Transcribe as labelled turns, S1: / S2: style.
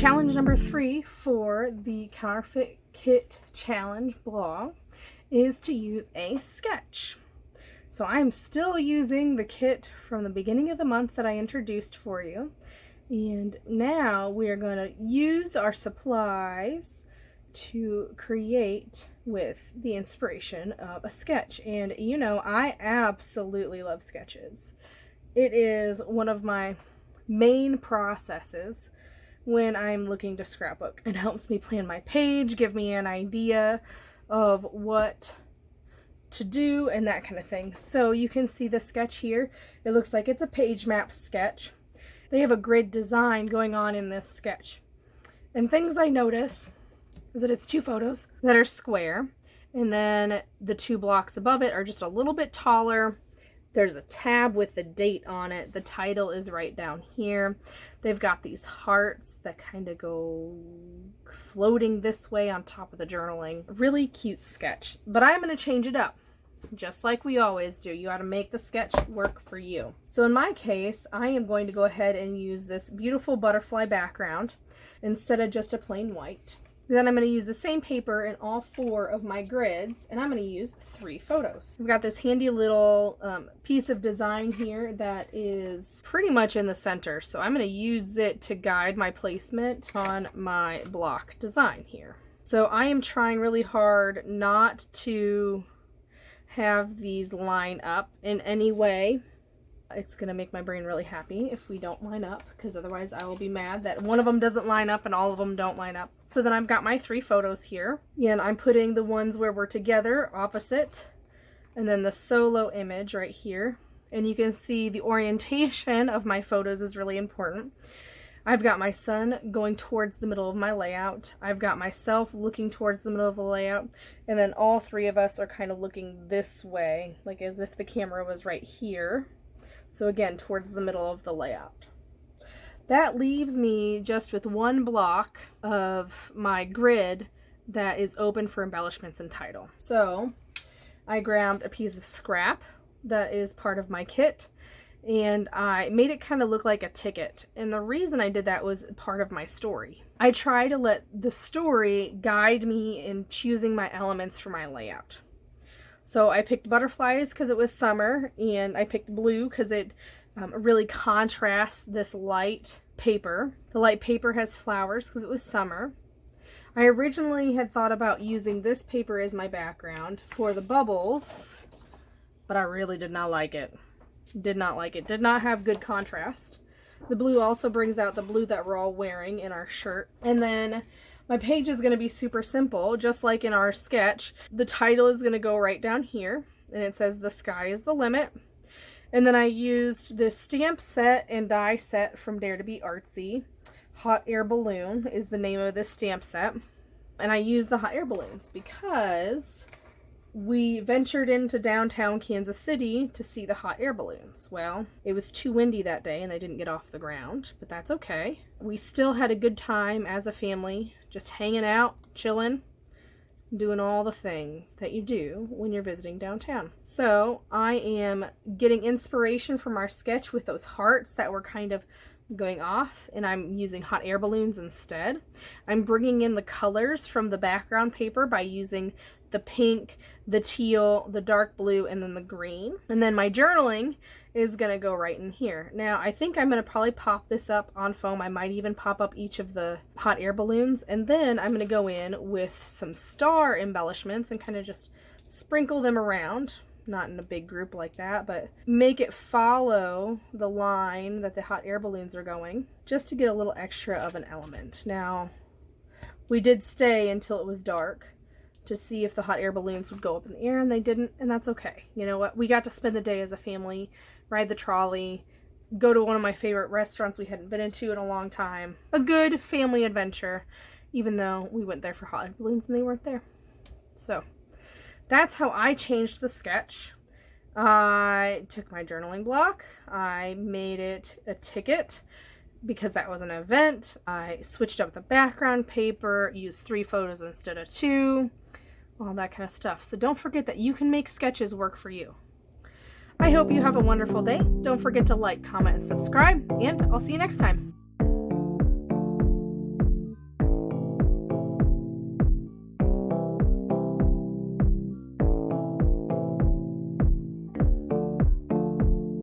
S1: challenge number 3 for the Counterfeit Kit Challenge blog is to use a sketch. So I'm still using the kit from the beginning of the month that I introduced for you. And now we are going to use our supplies to create with the inspiration of a sketch. And you know, I absolutely love sketches. It is one of my main processes when I'm looking to scrapbook. It helps me plan my page, give me an idea of what to do and that kind of thing. So you can see the sketch here. It looks like it's a page map sketch. They have a grid design going on in this sketch. And things I notice is that it's 2 photos that are square, and then the 2 blocks above it are just a little bit taller. There's a tab with the date on it. The title is right down here. They've got these hearts that kind of go floating this way on top of the journaling. Really cute sketch, but I'm going to change it up. Just like we always do. You got to make the sketch work for you. So in my case, I am going to go ahead and use this beautiful butterfly background instead of just a plain white. Then I'm going to use the same paper in all 4 of my grids, and I'm going to use 3 photos. I've got this handy little piece of design here that is pretty much in the center, so I'm going to use it to guide my placement on my block design here. So I am trying really hard not to have these line up in any way. It's going to make my brain really happy if we don't line up, because otherwise I will be mad that one of them doesn't line up and all of them don't line up. So then I've got my 3 photos here, and I'm putting the ones where we're together opposite, and then the solo image right here. And you can see the orientation of my photos is really important. I've got my son going towards the middle of my layout. I've got myself looking towards the middle of the layout, and then all 3 of us are kind of looking this way, like as if the camera was right here. So again, towards the middle of the layout. That leaves me just with 1 block of my grid that is open for embellishments and title. So I grabbed a piece of scrap that is part of my kit, and I made it kind of look like a ticket. And the reason I did that was part of my story. I try to let the story guide me in choosing my elements for my layout. So I picked butterflies because it was summer, and I picked blue because it really contrasts this light paper. The light paper has flowers because it was summer. I originally had thought about using this paper as my background for the bubbles, but I really did not like it. Did not like it. Did not have good contrast. The blue also brings out the blue that we're all wearing in our shirts. And then my page is going to be super simple, just like in our sketch. The title is going to go right down here, and it says "The Sky is the Limit." And then I used this stamp set and die set from Dare to Be Artsy. Hot Air Balloon is the name of this stamp set. And I used the hot air balloons because we ventured into downtown Kansas City to see the hot air balloons. Well, it was too windy that day and they didn't get off the ground, but that's okay. We still had a good time as a family, just hanging out, chilling, doing all the things that you do when you're visiting downtown. So I am getting inspiration from our sketch with those hearts that were kind of going off, and I'm using hot air balloons instead. I'm bringing in the colors from the background paper by using the pink, the teal, the dark blue, and then the green. And then my journaling is going to go right in here. Now, I think I'm going to probably pop this up on foam. I might even pop up each of the hot air balloons. And then I'm going to go in with some star embellishments and kind of just sprinkle them around. Not in a big group like that, but make it follow the line that the hot air balloons are going, just to get a little extra of an element. Now, we did stay until it was dark to see if the hot air balloons would go up in the air, and they didn't, and that's okay. You know what? We got to spend the day as a family, ride the trolley, go to one of my favorite restaurants we hadn't been into in a long time. A good family adventure, even though we went there for hot air balloons and they weren't there. So that's how I changed the sketch. I took my journaling block, I made it a ticket because that was an event. I switched up the background paper, used 3 photos instead of 2, all that kind of stuff. So don't forget that you can make sketches work for you. I hope you have a wonderful day. Don't forget to like, comment, and subscribe, and I'll see you next time.